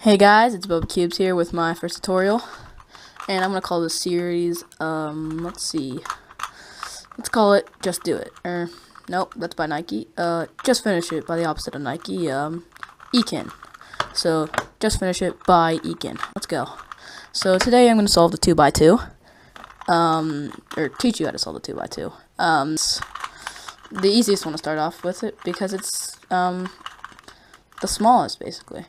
Hey guys, it's Bob Cubes here with my first tutorial, and I'm gonna call this series, let's call it Just Do It, nope, that's by Nike, Just Finish It by the opposite of Nike, Ekin. So, Just Finish It by Ekin. Let's go. So, today I'm gonna solve the 2x2, or teach you how to solve the 2x2. The easiest one to start off with it, because it's, the smallest, basically.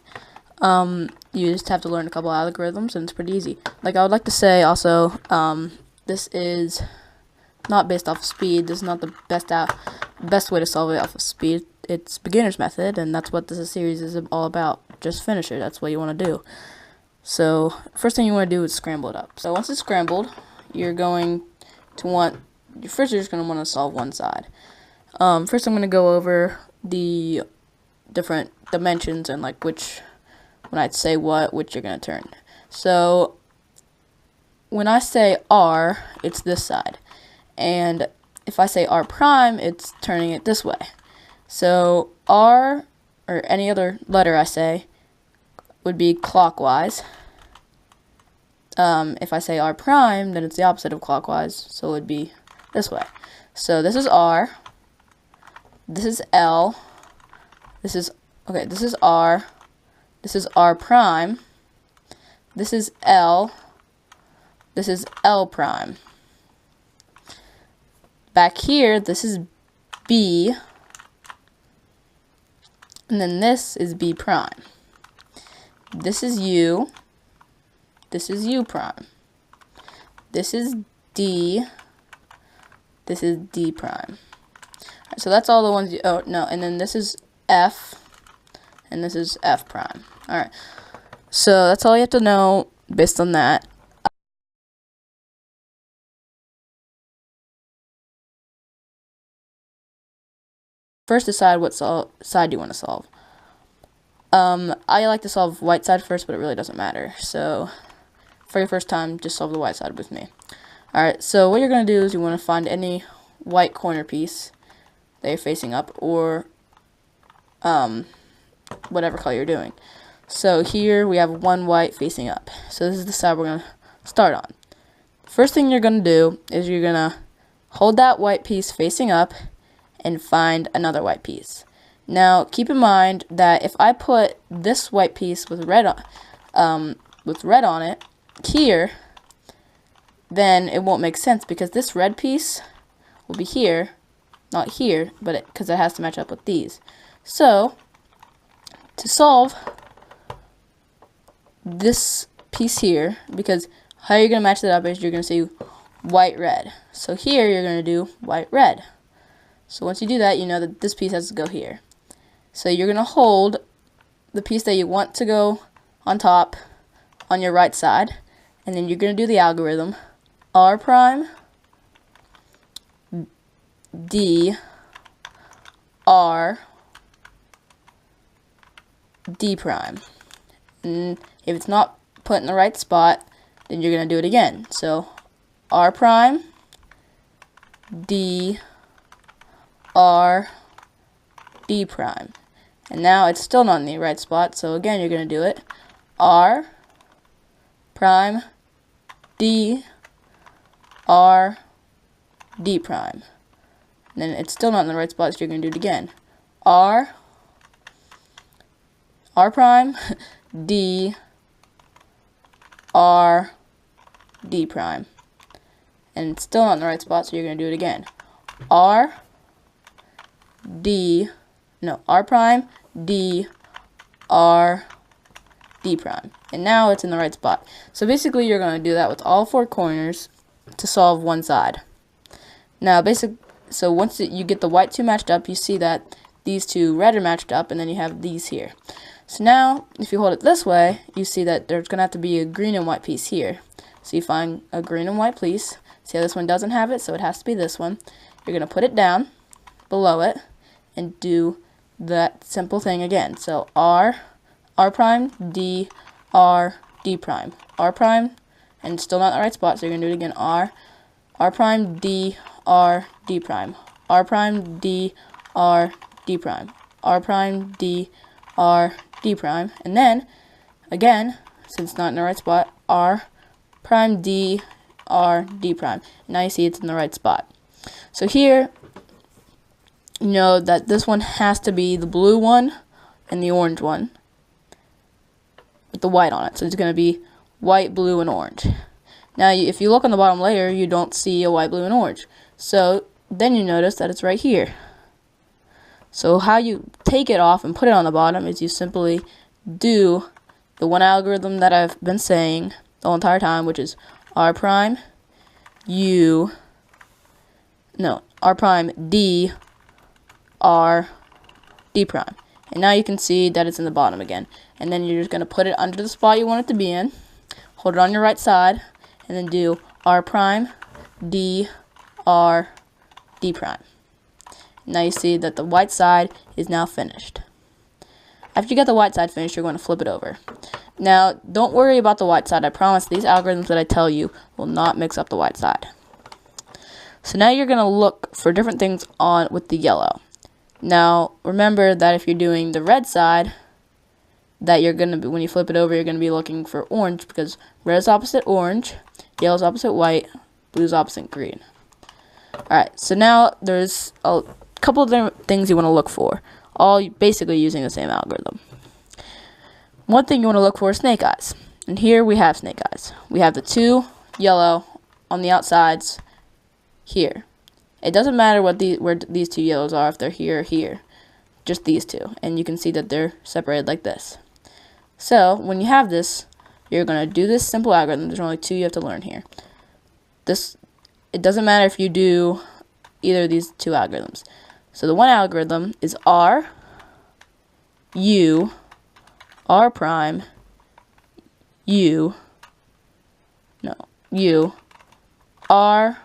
You just have to learn a couple algorithms, and it's pretty easy. Like, I would like to say also, this is not based off of speed. This is not the best way to solve it off of speed. It's beginner's method, and that's what this series is all about. Just finish it. That's what you want to do. So, first thing you want to do is scramble it up. So, once it's scrambled, you're going to want, first you're just going to want to solve one side. First I'm going to go over the different dimensions and like when I say which you're going to turn. So, when I say R, it's this side. And if I say R prime, it's turning it this way. So, R, or any other letter I say, would be clockwise. If I say R prime, then it's the opposite of clockwise, so it would be this way. So, this is R. This is L. This is R. This is R prime. This is L. This is L prime. Back here, this is B. And then this is B prime. This is U. This is U prime. This is D. This is D prime. Right, so that's all the ones and then this is F. And this is F prime. Alright, so that's all you have to know based on that. First, decide what side you want to solve. I like to solve white side first, but it really doesn't matter. So, for your first time, just solve the white side with me. Alright, so what you're going to do is you want to find any white corner piece that you're facing up, or whatever color you're doing. So here we have one white facing up. So this is the side we're going to start on. First thing you're going to do is you're going to hold that white piece facing up and find another white piece. Now keep in mind that if I put this white piece with red on it here, then it won't make sense because this red piece will be here, not here, but because it has to match up with these. So to solve this piece here, because how you're going to match that up is you're going to say white, red. So here you're going to do white, red. So once you do that, you know that this piece has to go here. So you're going to hold the piece that you want to go on top on your right side, and then you're going to do the algorithm R prime, D, R, D prime. And if it's not put in the right spot, then you're going to do it again. So R prime, D, R, D prime. And now it's still not in the right spot, so again you're going to do it R prime, D, R, D prime. And then it's still not in the right spot, so you're going to do it again. R prime, D, R, D prime. And it's still not in the right spot, so you're going to do it again. R prime, D, R, D prime. And now it's in the right spot. So basically you're going to do that with all four corners to solve one side. Now so once you get the white two matched up, you see that these two red are matched up, and then you have these here. So now, if you hold it this way, you see that there's going to have to be a green and white piece here. So you find a green and white piece. See how this one doesn't have it, so it has to be this one. You're going to put it down below it and do that simple thing again. So R prime, D, R, D prime. R prime, and it's still not in the right spot, so you're going to do it again. R prime, D, R, D prime. R prime, D, R, D prime. R prime, D, R, D prime. And then again, since it's not in the right spot, R prime D, R D prime. Now you see it's in the right spot. So here, you know that this one has to be the blue one and the orange one with the white on it. So it's going to be white, blue, and orange. Now, if you look on the bottom layer, you don't see a white, blue, and orange. So then you notice that it's right here. So how you take it off and put it on the bottom is you simply do the one algorithm that I've been saying the whole entire time, which is R prime D, R, D prime. And now you can see that it's in the bottom again. And then you're just going to put it under the spot you want it to be in, hold it on your right side, and then do R prime, D, R, D prime. Now you see that the white side is now finished. After you get the white side finished, you're going to flip it over. Now, don't worry about the white side. I promise these algorithms that I tell you will not mix up the white side. So now you're going to look for different things on with the yellow. Now, remember that if you're doing the red side, that you're going to be, when you flip it over, you're going to be looking for orange, because red is opposite orange, yellow is opposite white, blue is opposite green. Alright, so now there's a couple of different things you want to look for, all basically using the same algorithm. One thing you want to look for is snake eyes. And here we have snake eyes. We have the two yellow on the outsides here. It doesn't matter where these two yellows are, if they're here or here. Just these two. And you can see that they're separated like this. So, when you have this, you're going to do this simple algorithm. There's only two you have to learn here. It doesn't matter if you do either of these two algorithms. So the one algorithm is R, U, R prime, U, R,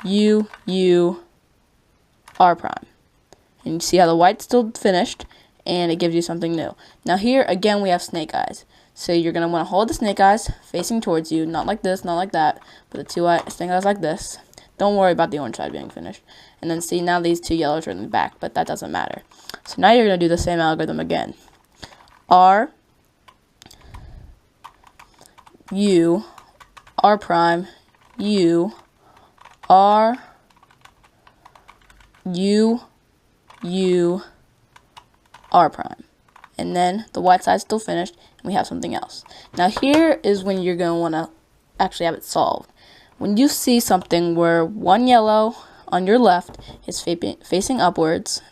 U, R prime. And you see how the white's still finished, and it gives you something new. Now here, again, we have snake eyes. So you're going to want to hold the snake eyes facing towards you, not like this, not like that, but the two snake eyes like this. Don't worry about the orange side being finished. And then see, now these two yellows are in the back, but that doesn't matter. So now you're going to do the same algorithm again. R, U, R prime, U, R, U, R prime. And then the white side's still finished, and we have something else. Now here is when you're going to want to actually have it solved. When you see something where one yellow on your left is facing upwards,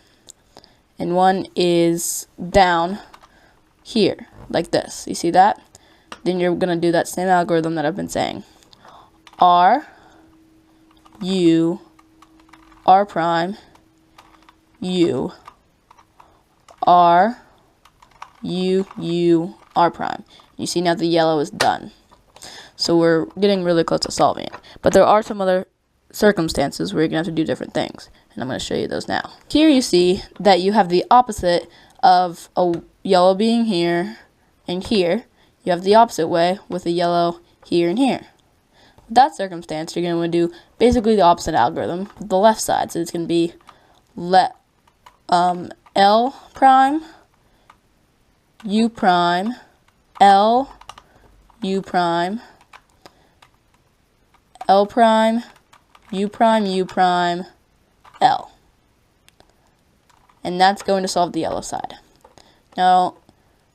and one is down here, like this. You see that? Then you're going to do that same algorithm that I've been saying. R, U, R prime, U, R, U, R prime. You see now the yellow is done. So we're getting really close to solving it. But there are some other circumstances where you're going to have to do different things. And I'm going to show you those now. Here you see that you have the opposite of a yellow being here and here. You have the opposite way with a yellow here and here. With that circumstance, you're going to want to do basically the opposite algorithm, the left side. So it's going to be L prime, U prime, L, U prime, L prime, U prime, U prime, L. And that's going to solve the yellow side. Now,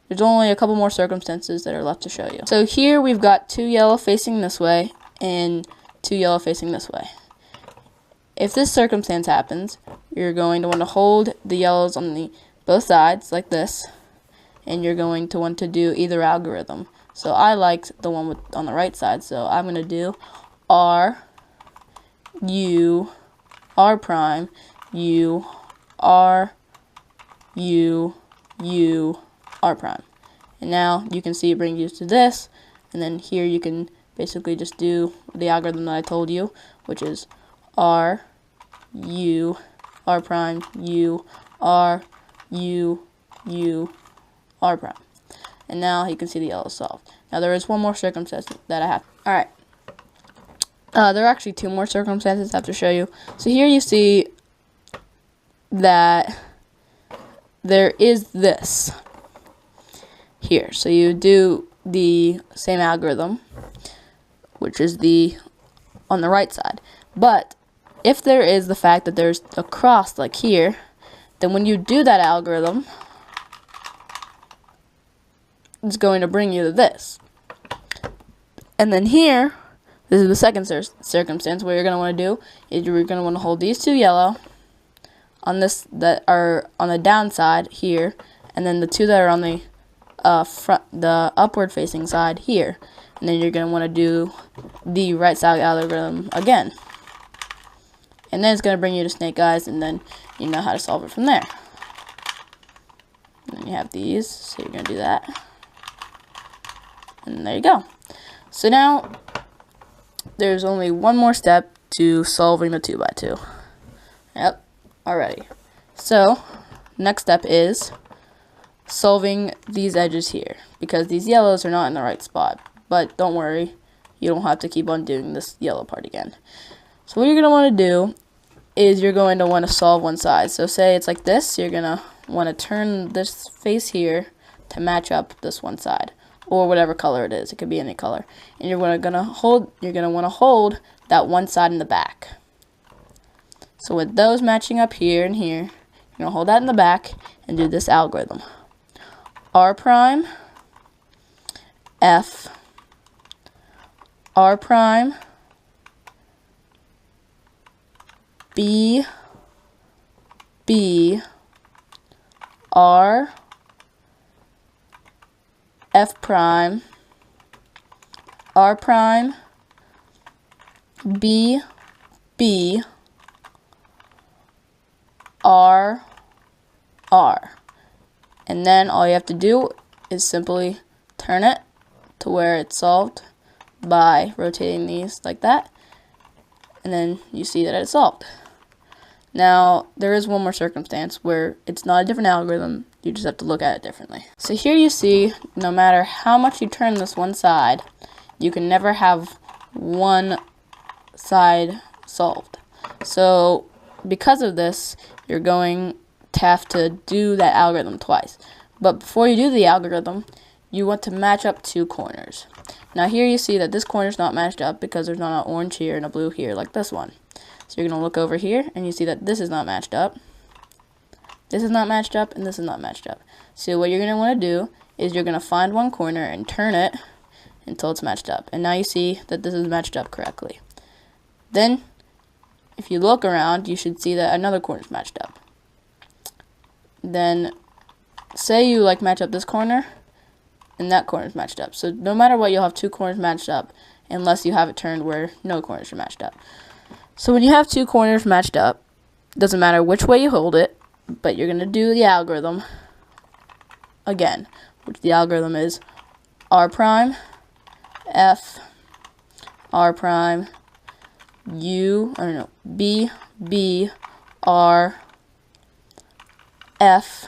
there's only a couple more circumstances that are left to show you. So here we've got two yellow facing this way and two yellow facing this way. If this circumstance happens, you're going to want to hold the yellows on both sides like this, and you're going to want to do either algorithm. So I liked the one on the right side, so I'm going to do R, U, R prime, U, R, U, U, R prime. And now you can see it brings you to this, and then here you can basically just do the algorithm that I told you, which is R, U, R prime, U, R, U, U, R prime. And now you can see the yellow solved. Now there is one more circumstance that I have. Alright. There are actually two more circumstances I have to show you. So here you see that there is this. here. So you do the same algorithm, which is on the right side. But if there is the fact that there's a cross like here, then when you do that algorithm, it's going to bring you to this. And then here, this is the second circumstance. What you're going to want to do is you're going to want to hold these two yellow on this that are on the downside here, and then the two that are on the the upward facing side here. And then you're going to want to do the right side algorithm again. And then it's going to bring you to snake eyes, and then you know how to solve it from there. And then you have these, so you're going to do that. And there you go. So now, there's only one more step to solving the 2x2. Yep, alrighty. So, next step is solving these edges here, because these yellows are not in the right spot. But don't worry, you don't have to keep on doing this yellow part again. So what you're going to want to do is you're going to want to solve one side. So say it's like this, you're going to want to turn this face here to match up this one side, or whatever color it is. It could be any color. And you're going to want to hold that one side in the back. So with those matching up here and here, you're going to hold that in the back and do this algorithm. R prime, F, R prime, B, B, R, F prime, R prime, B, B, R, R. And then all you have to do is simply turn it to where it's solved by rotating these like that. And then you see that it's solved. Now, there is one more circumstance where it's not a different algorithm, you just have to look at it differently. So here you see, no matter how much you turn this one side, you can never have one side solved. So, because of this, you're going to have to do that algorithm twice. But before you do the algorithm, you want to match up two corners. Now here you see that this corner is not matched up because there's not an orange here and a blue here like this one. So you're going to look over here and you see that this is not matched up. This is not matched up and this is not matched up. So what you're going to want to do is you're going to find one corner and turn it until it's matched up. And now you see that this is matched up correctly. Then, if you look around, you should see that another corner is matched up. Then, say you match up this corner, and that corner is matched up. So no matter what, you'll have two corners matched up, unless you have it turned where no corners are matched up. So when you have two corners matched up, doesn't matter which way you hold it, but you're going to do the algorithm again, which the algorithm is R prime, F, R prime, B, B, R, F,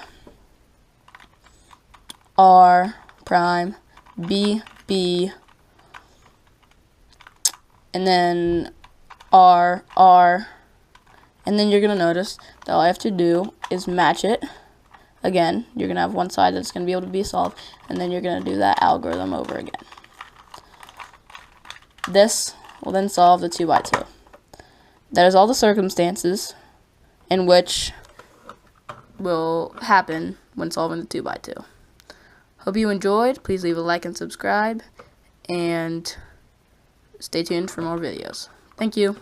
R prime, B, B, and then R, R, and then you're going to notice that all I have to do is match it. Again, you're going to have one side that's going to be able to be solved, and then you're going to do that algorithm over again. This will then solve the 2x2. That is all the circumstances in which will happen when solving the 2x2. Hope you enjoyed. Please leave a like and subscribe, and stay tuned for more videos. Thank you.